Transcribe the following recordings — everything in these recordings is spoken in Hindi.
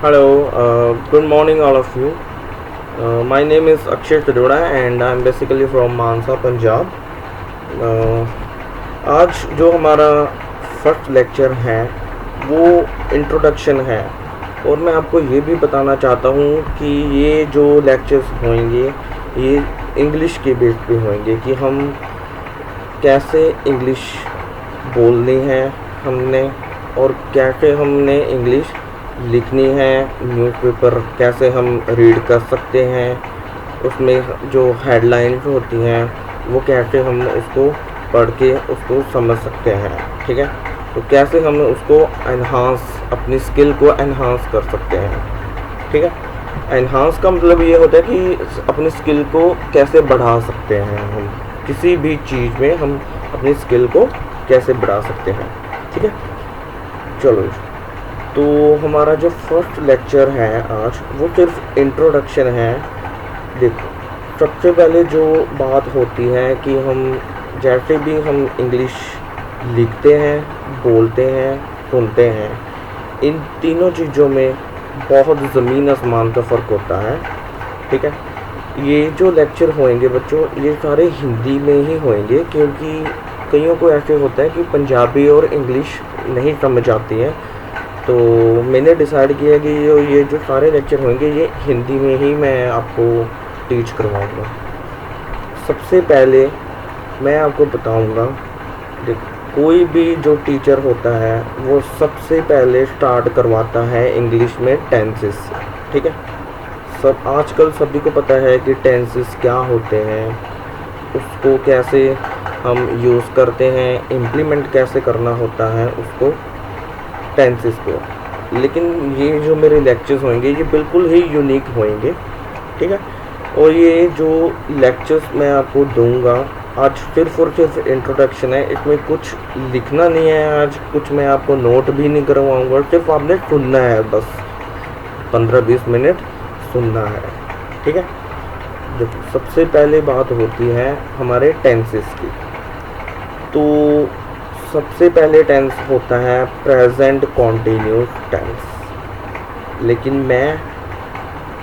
Hello, good morning, all of you. My name is Akshay Chadoda and I'm basically from मानसा पंजाब. आज जो हमारा फर्स्ट लेक्चर है वो इंट्रोडक्शन है और मैं आपको ये भी बताना चाहता हूँ कि ये जो लेक्चर्स होंगे ये इंग्लिश के बेस पे होंगे कि हम कैसे इंग्लिश बोलनी है हमने और कैसे हमने इंग्लिश लिखनी है, न्यूज़पेपर कैसे हम रीड कर सकते हैं, उसमें जो हेडलाइंस होती हैं वो कैसे हम उसको पढ़ के उसको समझ सकते हैं। ठीक है, तो कैसे हम उसको अपनी स्किल को एनहांस कर सकते हैं। ठीक है, एनहांस का मतलब ये होता है कि अपनी स्किल को कैसे बढ़ा सकते हैं, हम किसी भी चीज़ में हम अपनी स्किल को कैसे बढ़ा सकते हैं। ठीक है, चलो तो हमारा जो फर्स्ट लेक्चर है आज वो सिर्फ इंट्रोडक्शन है। देखो, सबसे पहले जो बात होती है कि हम जैसे भी हम इंग्लिश लिखते हैं, बोलते हैं, सुनते हैं, इन तीनों चीज़ों में बहुत ज़मीन आसमान का फ़र्क होता है। ठीक है, ये जो लेक्चर होंगे बच्चों ये सारे हिंदी में ही होंगे क्योंकि कईयों को ऐसे होता है कि पंजाबी और इंग्लिश नहीं समझ आती है, तो मैंने डिसाइड किया कि ये जो सारे लेक्चर होंगे ये हिंदी में ही मैं आपको टीच करवाऊँगा। सबसे पहले मैं आपको बताऊँगा, कोई भी जो टीचर होता है वो सबसे पहले स्टार्ट करवाता है इंग्लिश में टेंसेस से। ठीक है, सब आजकल सभी को पता है कि टेंसेस क्या होते हैं, उसको कैसे हम यूज़ करते हैं, इम्प्लीमेंट कैसे करना होता है उसको टेंसेस को। लेकिन ये जो मेरे लेक्चर्स होंगे ये बिल्कुल ही यूनिक होंगे। ठीक है, और ये जो लेक्चर्स मैं आपको दूंगा आज सिर्फ और सिर्फ इंट्रोडक्शन है, इसमें कुछ लिखना नहीं है, आज कुछ मैं आपको नोट भी नहीं करवाऊंगा, सिर्फ आपने सुनना है, बस 15-20 मिनट सुनना है। ठीक है, देखो सबसे पहले बात होती है हमारे टेंसेस की। तो सबसे पहले टेंस होता है प्रेजेंट कॉन्टिन्यूस टेंस, लेकिन मैं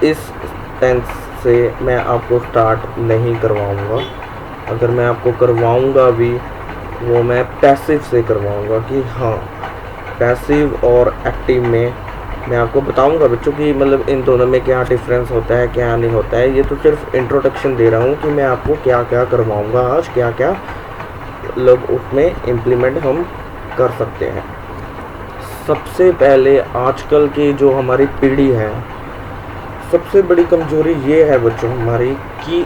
इस टेंस से मैं आपको स्टार्ट नहीं करवाऊँगा। अगर मैं आपको करवाऊँगा भी वो मैं पैसिव से करवाऊँगा कि हाँ, पैसिव और एक्टिव में मैं आपको बताऊँगा बच्चों कि मतलब इन दोनों में क्या डिफरेंस होता है क्या नहीं होता है। ये तो सिर्फ इंट्रोडक्शन दे रहा हूँ कि मैं आपको क्या क्या करवाऊँगा आज, क्या क्या मतलब उसमें इम्प्लीमेंट हम कर सकते हैं। सबसे पहले आजकल की जो हमारी पीढ़ी है, सबसे बड़ी कमजोरी ये है बच्चों हमारी कि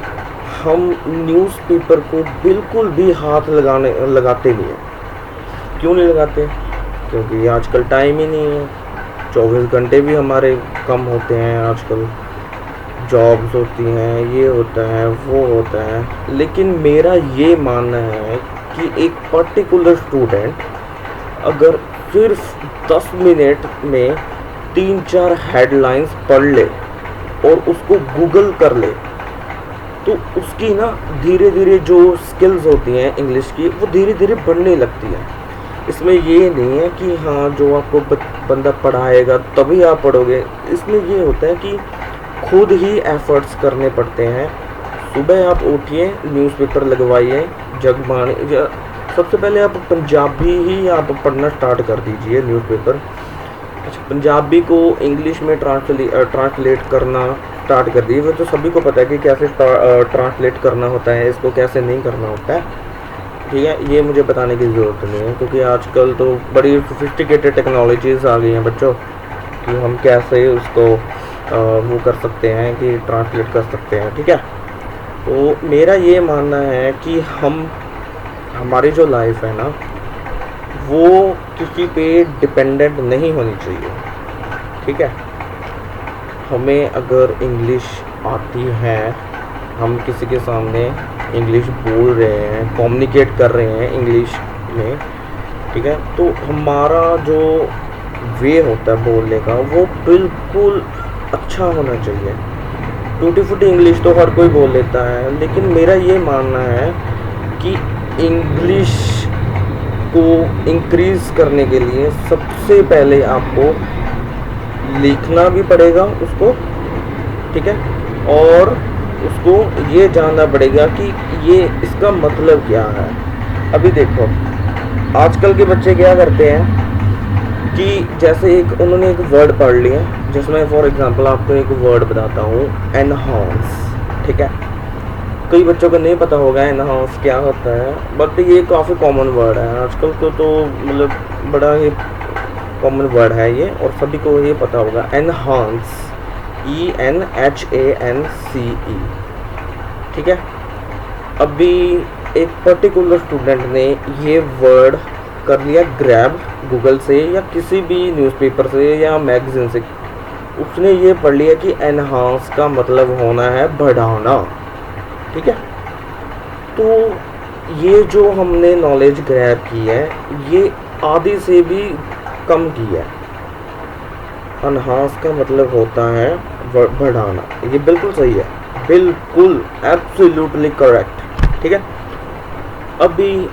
हम न्यूज़पेपर को बिल्कुल भी हाथ लगाते नहीं हैं। क्यों नहीं लगाते? क्योंकि आजकल टाइम ही नहीं है, 24 घंटे भी हमारे कम होते हैं आजकल, जॉब्स होती हैं, ये होता है वो होता है। लेकिन मेरा ये मानना है कि एक पर्टिकुलर स्टूडेंट अगर सिर्फ 10 मिनट में 3-4 हेडलाइंस पढ़ ले और उसको गूगल कर ले तो उसकी ना धीरे धीरे जो स्किल्स होती हैं इंग्लिश की वो धीरे धीरे बढ़ने लगती है। इसमें ये नहीं है कि हाँ जो आपको बंदा पढ़ाएगा तभी आप पढ़ोगे। इसमें ये होता है कि खुद ही एफर्ट्स करने पड़ते हैं। सुबह आप उठिए, न्यूज़पेपर लगवाइए, जगबानी, सबसे पहले आप पंजाबी ही आप पढ़ना स्टार्ट कर दीजिए न्यूज़पेपर। अच्छा, पंजाबी को इंग्लिश में ट्रांसलेट करना स्टार्ट कर दीजिए। वो तो सभी को पता है कि कैसे ट्रांसलेट करना होता है, इसको कैसे नहीं करना होता है। ठीक है, ये मुझे बताने की ज़रूरत नहीं है क्योंकि आजकल तो बड़ी सोफिस्टिकेटेड टेक्नोलॉजीज़ आ गई हैं बच्चों कि हम कैसे उसको वो कर सकते हैं कि ट्रांसलेट कर सकते हैं। ठीक है, तो मेरा ये मानना है कि हमारी जो लाइफ है ना वो किसी पे डिपेंडेंट नहीं होनी चाहिए। ठीक है, हमें अगर इंग्लिश आती है, हम किसी के सामने इंग्लिश बोल रहे हैं, कम्युनिकेट कर रहे हैं इंग्लिश में, ठीक है, तो हमारा जो वे होता है बोलने का वो बिल्कुल अच्छा होना चाहिए। टूटी फूटी इंग्लिश तो हर कोई बोल लेता है, लेकिन मेरा ये मानना है कि इंग्लिश को इंक्रीज़ करने के लिए सबसे पहले आपको लिखना भी पड़ेगा उसको, ठीक है, और उसको ये जानना पड़ेगा कि ये इसका मतलब क्या है। अभी देखो आजकल के बच्चे क्या करते हैं कि जैसे एक उन्होंने एक वर्ड पढ़ लिया, जिसमें फॉर एग्जांपल आपको एक वर्ड बताता हूँ, एनहांस, ठीक है। कई बच्चों को नहीं पता होगा एनहांस क्या होता है, बट ये काफ़ी कॉमन वर्ड है आजकल तो मतलब बड़ा ही कॉमन वर्ड है ये, और सभी को ये पता होगा एनहांस, ENHANCE, ठीक है। अभी एक पर्टिकुलर स्टूडेंट ने ये वर्ड कर लिया ग्रैब गूगल से या किसी भी न्यूज़पेपर से या मैगजीन से, उसने ये पढ़ लिया कि एनहांस का मतलब होना है बढ़ाना, ठीक है। तो ये जो हमने नॉलेज ग्रैब की है ये आधी से भी कम की है। एनहांस का मतलब होता है बढ़ाना, ये बिल्कुल सही है, बिल्कुल एब्सोल्युटली करेक्ट, ठीक है। अभी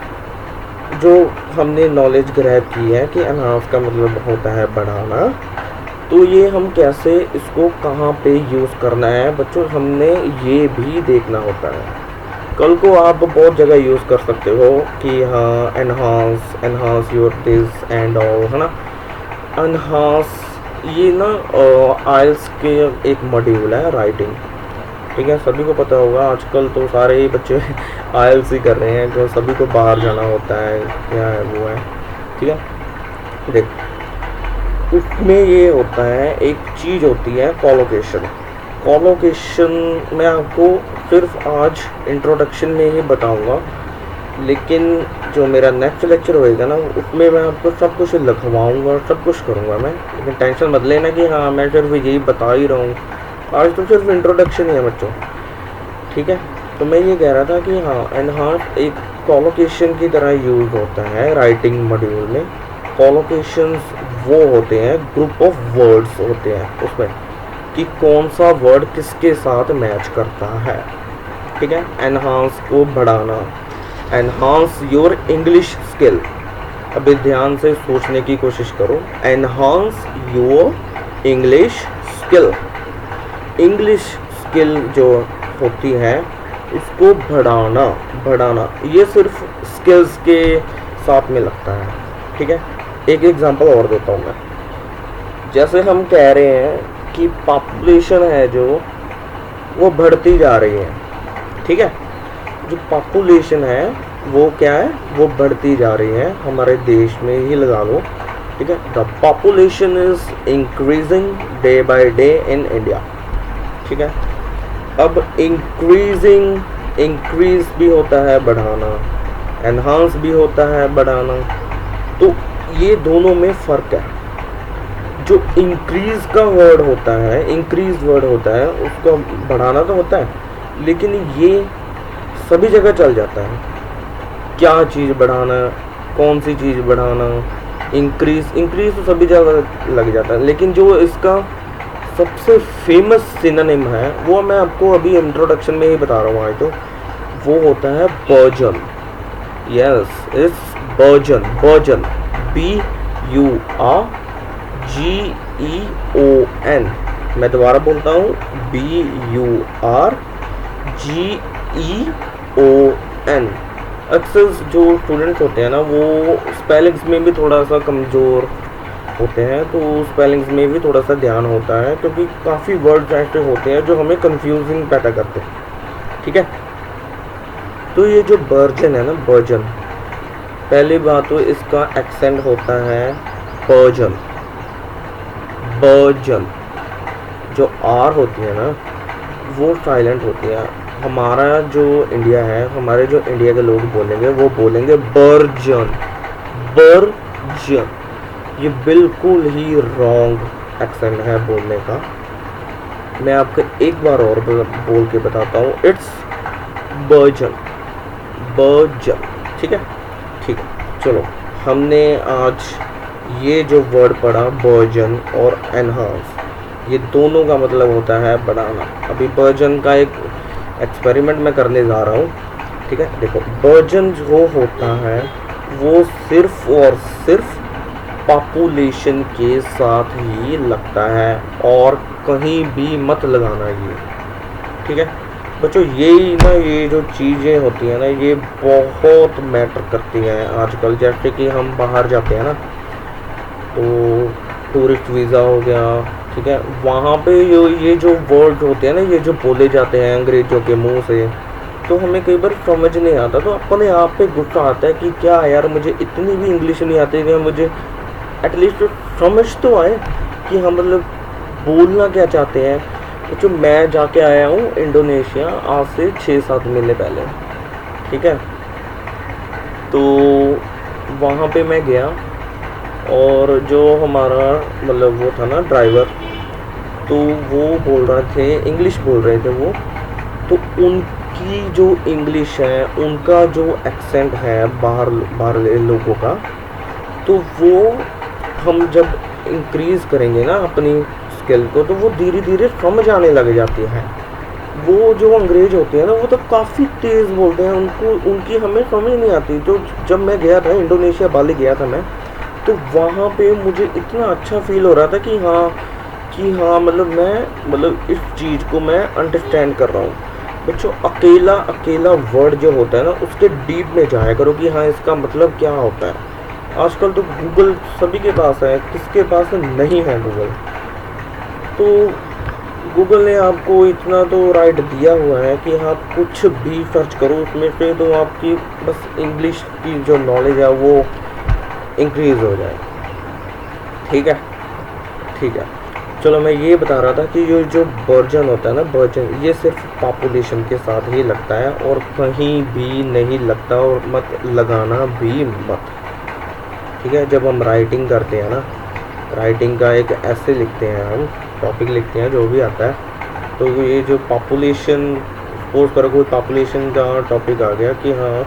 जो हमने नॉलेज ग्रैब की है कि एनहांस का मतलब होता है बढ़ाना, तो ये हम कैसे इसको कहाँ पे यूज़ करना है बच्चों, हमने ये भी देखना होता है। कल को आप बहुत जगह यूज़ कर सकते हो कि हाँ enhance your this and all, है ना। एनहांस ये ना आइल्स के एक मॉड्यूल है राइटिंग, ठीक है। सभी को पता होगा आजकल तो सारे ही बच्चे आइल्स ही कर रहे हैं, जो सभी को बाहर जाना होता है, क्या है वो है, ठीक है। देख उसमें ये होता है, एक चीज़ होती है कॉलोकेशन। कॉलोकेशन मैं आपको सिर्फ आज इंट्रोडक्शन में ही बताऊंगा, लेकिन जो मेरा नेक्स्ट लेक्चर होएगा ना उसमें मैं आपको सब कुछ लिखवाऊंगा, सब कुछ करूंगा मैं, लेकिन टेंशन मत लेना कि हाँ मैं सिर्फ यही बता ही रहा हूँ, आज तो सिर्फ इंट्रोडक्शन ही है बच्चों, ठीक है। तो मैं ये कह रहा था कि हाँ एनहांस एक कॉलोकेशन की तरह यूज़ होता है राइटिंग मॉड्यूल में। कॉलोकेशंस वो होते हैं, ग्रुप ऑफ वर्ड्स होते हैं उसमें कि कौन सा वर्ड किसके साथ मैच करता है, ठीक है। एनहांस को बढ़ाना, एनहांस योर इंग्लिश स्किल। अभी ध्यान से सोचने की कोशिश करो, enhance your English skill. English skill जो होती है उसको बढ़ाना ये सिर्फ स्किल्स के साथ में लगता है, ठीक है। एक एग्जांपल और देता हूँ मैं, जैसे हम कह रहे हैं कि पॉपुलेशन है जो वो बढ़ती जा रही है, ठीक है। जो पॉपुलेशन है वो क्या है, वो बढ़ती जा रही है, हमारे देश में ही लगा लो, ठीक है। The population is increasing day by day in India, ठीक है। अब इंक्रीज भी होता है बढ़ाना, एनहांस भी होता है बढ़ाना, तो ये दोनों में फ़र्क है। जो इंक्रीज का वर्ड होता है, इंक्रीज वर्ड होता है, उसको बढ़ाना तो होता है, लेकिन ये सभी जगह चल जाता है। क्या चीज़ बढ़ाना, कौन सी चीज़ बढ़ाना, इंक्रीज तो सभी जगह लग जाता है, लेकिन जो इसका सबसे फेमस सिनोनिम है वो मैं आपको अभी इंट्रोडक्शन में ही बता रहा हूँ आज, तो वो होता है burgeon. Yes, it's burgeon, BURGEON। मैं दोबारा बोलता हूँ, BURGEON। अक्सर जो स्टूडेंट्स होते हैं ना वो स्पेलिंग्स में भी थोड़ा सा कमज़ोर होते हैं, तो स्पेलिंग्स में भी थोड़ा सा ध्यान होता है, क्योंकि काफ़ी वर्ड्स ऐसे होते हैं जो हमें कंफ्यूजिंग पैदा करते हैं, ठीक है। तो ये जो बर्जन है ना, बर्जन, पहली बात तो इसका एक्सेंट होता है बर्जन। जो आर होती है ना वो साइलेंट होती है। हमारा जो इंडिया है, हमारे जो इंडिया के लोग बोलेंगे वो बोलेंगे बर्जन। ये बिल्कुल ही रॉन्ग एक्सेंट है बोलने का। मैं आपको एक बार और बोल के बताता हूँ, इट्स बर्जन, ठीक है। चलो, हमने आज ये जो वर्ड पढ़ा बर्जन और एनहांस, ये दोनों का मतलब होता है बढ़ाना। अभी बर्जन का एक एक्सपेरिमेंट मैं करने जा रहा हूँ, ठीक है। देखो, बर्जन जो होता है वो सिर्फ और सिर्फ पॉपुलेशन के साथ ही लगता है और कहीं भी मत लगाना ये, ठीक है बच्चों। यही ना, ये जो चीज़ें होती हैं ना, ये बहुत मैटर करती हैं आजकल। जैसे कि हम बाहर जाते हैं ना, तो टूरिस्ट वीज़ा हो गया, ठीक है, वहाँ पे ये जो वर्ड होते हैं ना, ये जो बोले जाते हैं अंग्रेज़ों के मुंह से, तो हमें कई बार समझ नहीं आता, तो अपने आप पे गुस्सा आता है कि क्या यार, मुझे इतनी भी इंग्लिश नहीं आती कि मुझे एटलीस्ट समझ तो आए कि हम मतलब बोलना क्या चाहते हैं। जो मैं जाके आया हूँ इंडोनेशिया आज से 6-7 महीने पहले, ठीक है, तो वहाँ पे मैं गया और जो हमारा मतलब वो था ना ड्राइवर, तो वो बोल रहे थे, इंग्लिश बोल रहे थे वो, तो उनकी जो इंग्लिश है, उनका जो एक्सेंट है बाहर लोगों का, तो वो हम जब इंक्रीज़ करेंगे ना अपनी स्किल को, तो वो धीरे धीरे समझ आने लग जाती है। वो जो अंग्रेज होते हैं ना, वो तो काफ़ी तेज़ बोलते हैं, उनकी हमें समझ नहीं आती। तो जब मैं गया था इंडोनेशिया, बाली गया था मैं, तो वहाँ पे मुझे इतना अच्छा फील हो रहा था कि हाँ मतलब इस चीज़ को मैं अंडरस्टैंड कर रहा हूँ। बच्चों, अकेला वर्ड जो होता है ना, उसके डीप में जाया करो कि हाँ इसका मतलब क्या होता है। आजकल तो गूगल सभी के पास है, किसके पास नहीं है गूगल। तो गूगल ने आपको इतना तो राइट दिया हुआ है कि आप कुछ भी सर्च करो उसमें से, तो आपकी बस इंग्लिश की जो नॉलेज है वो इंक्रीज़ हो जाए, ठीक है। चलो, मैं ये बता रहा था कि ये जो वर्जन होता है ना, वर्जन, ये सिर्फ पॉपुलेशन के साथ ही लगता है और कहीं भी नहीं लगता, और मत लगाना भी मत, ठीक है। जब हम राइटिंग करते हैं ना, राइटिंग का एक ऐसे लिखते हैं, हम टॉपिक लिखते हैं, जो भी आता है, तो ये जो पॉपुलेशन, सपोज करो कोई पॉपुलेशन का टॉपिक आ गया कि हाँ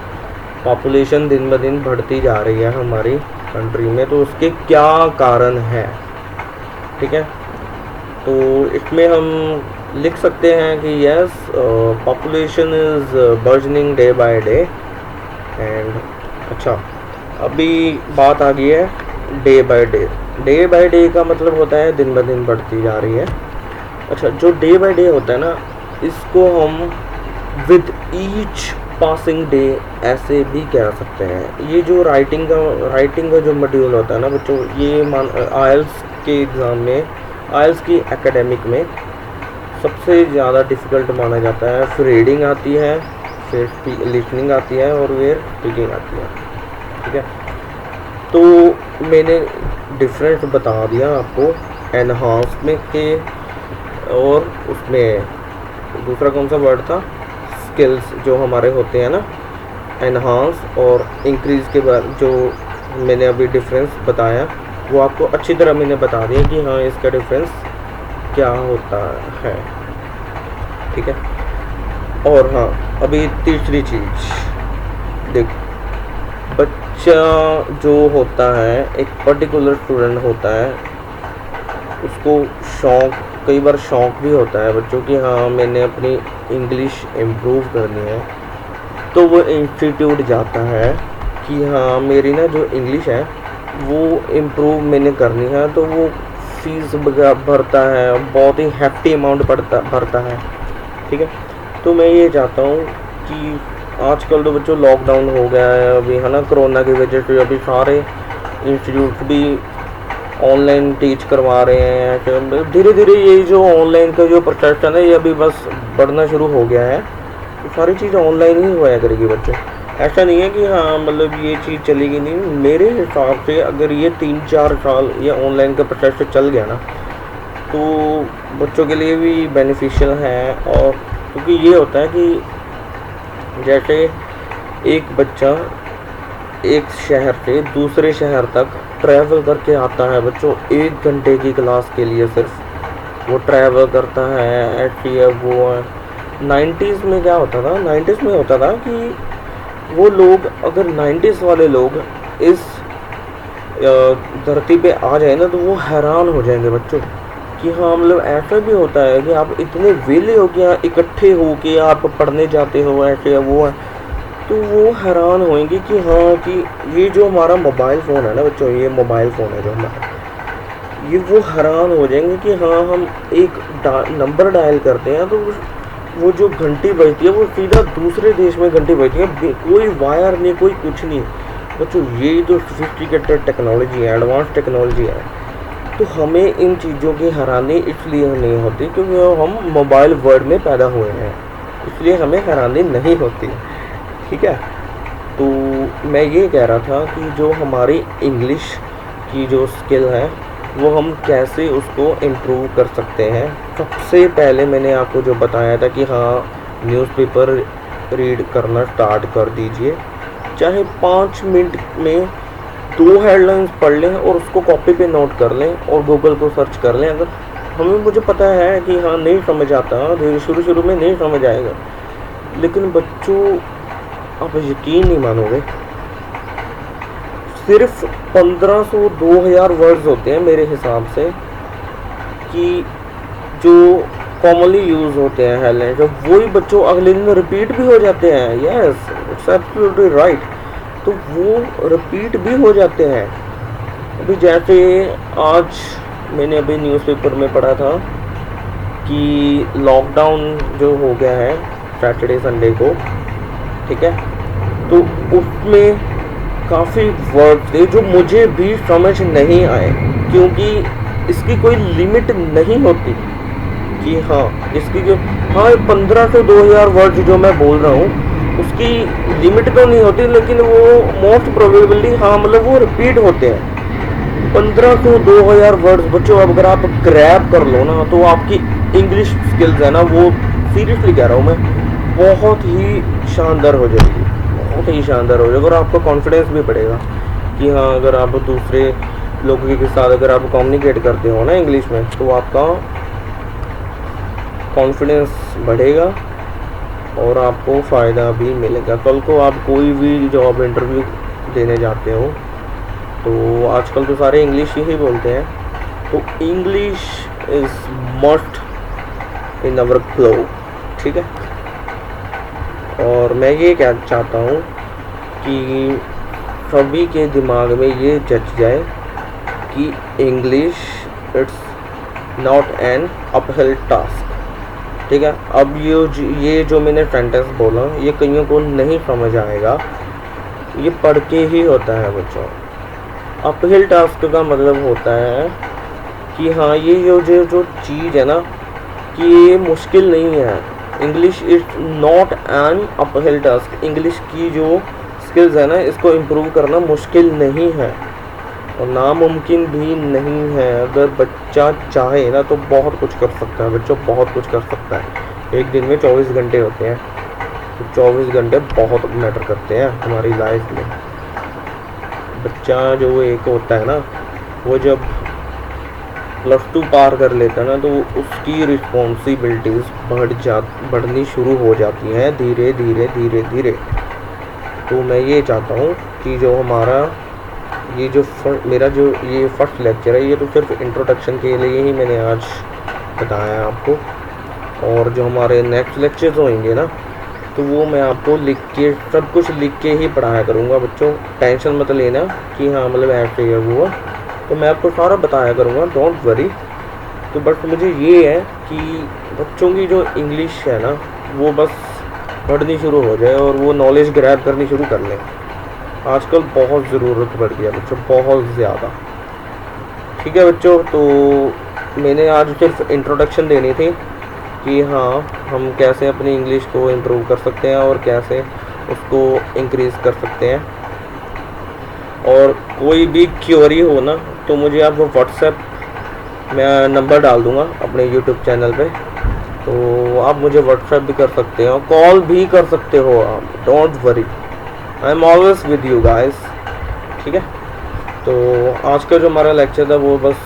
पॉपुलेशन दिन ब दिन बढ़ती जा रही है हमारी कंट्री में, तो उसके क्या कारण है, ठीक है। तो इसमें हम लिख सकते हैं कि yes, population is burgeoning day by day and, अच्छा, अभी बात आ गई है डे बाय डे का मतलब होता है दिन ब दिन बढ़ती जा रही है। अच्छा, जो डे बाय डे होता है ना, इसको हम विद ईच पासिंग डे ऐसे भी कह सकते हैं। ये जो राइटिंग का जो मॉड्यूल होता है ना बच्चों, ये आइल्स के एग्ज़ाम में, आइल्स की एकेडमिक में सबसे ज़्यादा डिफ़िकल्ट माना जाता है। फिर रीडिंग आती है, फिर लिसनिंग आती है और फिर स्पीकिंग आती है, ठीक है। तो मैंने डिफरेंस बता दिया आपको एनहांसमेंट के, और उसमें दूसरा कौन सा वर्ड था, स्किल्स जो हमारे होते हैं ना, एनहांस और इंक्रीज़ के बाद जो मैंने अभी डिफरेंस बताया, वो आपको अच्छी तरह मैंने बता दिया कि हाँ इसका डिफरेंस क्या होता है, ठीक है। और हाँ, अभी तीसरी चीज़ देखो, बच्चा जो होता है, एक पर्टिकुलर स्टूडेंट होता है, उसको कई बार शौक़ भी होता है बच्चों कि हाँ मैंने अपनी इंग्लिश इम्प्रूव करनी है, तो वो इंस्टीट्यूट जाता है कि हाँ मेरी ना जो इंग्लिश है वो इम्प्रूव मैंने करनी है, तो वो फीस भरता है, बहुत ही हैफ्टी अमाउंट भरता है, ठीक है। तो मैं ये चाहता हूँ कि आजकल तो बच्चों लॉकडाउन हो गया है अभी, है ना, कोरोना की वजह से अभी सारे इंस्टीट्यूट भी ऑनलाइन टीच करवा रहे हैं। धीरे धीरे ये जो ऑनलाइन का जो प्रोसेस है ना, ये अभी बस बढ़ना शुरू हो गया है, तो सारी चीज़ ऑनलाइन ही होया करेगी बच्चों। ऐसा नहीं है कि हाँ मतलब ये चीज़ चलेगी नहीं। मेरे हिसाब से अगर ये 3-4 साल ये ऑनलाइन का प्रोसेस चल गया ना, तो बच्चों के लिए भी बेनिफिशियल है। और क्योंकि ये होता है कि जैसे एक बच्चा एक शहर से दूसरे शहर तक ट्रैवल करके आता है बच्चों, 1 घंटे की क्लास के लिए सिर्फ वो ट्रैवल करता है, ऐसी है वो है। 90s में क्या होता था, 90s में होता था कि वो लोग, अगर 90s वाले लोग इस धरती पे आ जाए ना, तो वो हैरान हो जाएंगे बच्चों कि हाँ मतलब ऐसा भी होता है कि आप इतने वेले हो गया इकट्ठे हो के आप पढ़ने जाते हो, ऐसे है वो है। तो वो हैरान होंगे कि हाँ कि ये जो हमारा मोबाइल फ़ोन है ना बच्चों, ये मोबाइल फ़ोन है जो हमारा, ये वो हैरान हो जाएंगे कि हाँ हम एक नंबर डायल करते हैं तो वो जो घंटी बजती है वो सीधा दूसरे देश में घंटी बजती है, कोई वायर नहीं, कोई कुछ नहीं बच्चों। ये तो सोफिस्टिकेटेड टेक्नोलॉजी है, एडवांस टेक्नोलॉजी है। तो हमें इन चीज़ों की हैरानी इसलिए नहीं होती क्योंकि हम मोबाइल वर्ल्ड में पैदा हुए हैं, इसलिए हमें हैरानी नहीं होती। ठीक है, तो मैं ये कह रहा था कि जो हमारी इंग्लिश की जो स्किल है वो हम कैसे उसको इम्प्रूव कर सकते हैं। सबसे पहले मैंने आपको जो बताया था कि हाँ न्यूज़पेपर रीड करना स्टार्ट कर दीजिए, चाहे 5 मिनट में 2 हेडलाइंस पढ़ लें और उसको कॉपी पे नोट कर लें और गूगल को सर्च कर लें। अगर मुझे पता है कि हाँ नहीं समझ आता, शुरू में नहीं समझ आएगा, लेकिन बच्चों आप यकीन नहीं मानोगे, सिर्फ 1500-2000 वर्ड्स होते हैं मेरे हिसाब से कि जो कॉमनली यूज़ होते हैं हेडलाइन, जब वही बच्चों अगले दिन रिपीट भी हो जाते हैं। यस, इट्स एब्सोल्युटली राइट, तो वो रिपीट भी हो जाते हैं। अभी जैसे आज मैंने अभी न्यूज़पेपर में पढ़ा था कि लॉकडाउन जो हो गया है सैटरडे संडे को, ठीक है, तो उसमें काफ़ी वर्ड थे जो मुझे भी समझ नहीं आए, क्योंकि इसकी कोई लिमिट नहीं होती कि हाँ इसकी जो 15 से 2000 वर्ड्स जो मैं बोल रहा हूँ उसकी लिमिट तो नहीं होती, लेकिन वो मोस्ट प्रोबेबली हाँ मतलब वो रिपीट होते हैं। 15 से 2000 वर्ड्स बच्चों अगर आप ग्रैब कर लो ना तो आपकी इंग्लिश स्किल्स है ना वो सीरियसली कह रहा हूँ मैं बहुत ही शानदार हो जाएगी, बहुत ही शानदार हो जाएगा। और आपका कॉन्फिडेंस भी बढ़ेगा कि हाँ अगर आप दूसरे लोगों के साथ अगर आप कम्युनिकेट करते हो ना इंग्लिश में तो आपका कॉन्फिडेंस बढ़ेगा और आपको फ़ायदा भी मिलेगा। कल को आप कोई भी जॉब इंटरव्यू देने जाते हो तो आजकल तो सारे इंग्लिश ही बोलते हैं, तो English is must in our flow. ठीक है, और मैं ये क्या चाहता हूँ कि सभी के दिमाग में ये जच जाए कि English it's not an uphill task. ठीक है, अब ये जो मैंने सेंटेंस बोला ये कईयों को नहीं समझ आएगा, ये पढ़ के ही होता है बच्चों। अपहिल टास्क का मतलब होता है कि हाँ ये जो चीज़ है ना कि ये मुश्किल नहीं है। English is not an uphill task, English की जो स्किल्स है ना इसको इम्प्रूव करना मुश्किल नहीं है और नामुमकिन भी नहीं है। अगर बच्चा चाहे ना तो बहुत कुछ कर सकता है बच्चों, बहुत कुछ कर सकता है। एक दिन में 24 घंटे होते हैं, तो 24 घंटे बहुत मैटर करते हैं हमारी लाइफ में। बच्चा जो एक होता है ना वो जब +2 पार कर लेता है ना तो उसकी रिस्पॉन्सिबिलिटीज़ बढ़नी शुरू हो जाती हैं धीरे धीरे धीरे धीरे। तो मैं ये चाहता हूँ कि जो हमारा मेरा जो ये फर्स्ट लेक्चर है ये तो सिर्फ इंट्रोडक्शन के लिए ही मैंने आज बताया आपको, और जो हमारे नेक्स्ट लेक्चर्स होंगे ना तो वो मैं आपको लिख के सब कुछ लिख के ही पढ़ाया करूँगा बच्चों। टेंशन मत लेना कि हाँ मतलब ऐसे है वो, तो मैं आपको सारा बताया करूँगा, डोंट वरी। तो बस मुझे ये है कि बच्चों की जो इंग्लिश है ना वो बस पढ़नी शुरू हो जाए और वो नॉलेज ग्रैब करनी शुरू कर लें। आजकल बहुत ज़रूरत बढ़ गई है बच्चों, बहुत ज़्यादा। ठीक है बच्चों, तो मैंने आज सिर्फ इंट्रोडक्शन देनी थी कि हाँ हम कैसे अपनी इंग्लिश को इम्प्रूव कर सकते हैं और कैसे उसको इंक्रीज़ कर सकते हैं। और कोई भी क्वेरी हो ना तो मुझे आप व्हाट्सएप मैं नंबर डाल दूँगा अपने यूट्यूब चैनल पे, तो आप मुझे व्हाट्सएप भी कर सकते हो, कॉल भी कर सकते हो आप, don't worry, I am always with you guys. ठीक है, तो आज का जो हमारा लेक्चर था वो बस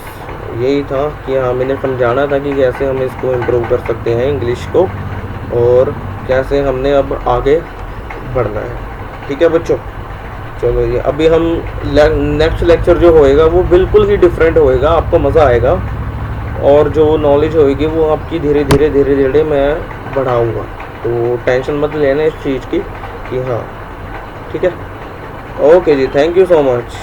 यही था कि हाँ मैंने समझाना था कि कैसे हम इसको इम्प्रूव कर सकते हैं इंग्लिश को और कैसे हमने अब आगे बढ़ना है। ठीक है बच्चों, चलो ये अभी हम नेक्स्ट लेक्चर जो होएगा वो बिल्कुल ही डिफरेंट होएगा, आपको मज़ा आएगा और जो नॉलेज होएगी वो आपकी धीरे धीरे मैं बढ़ाऊँगा। तो टेंशन मत लेना इस चीज़ की कि हाँ ठीक है। ओके जी, थैंक यू सो मच।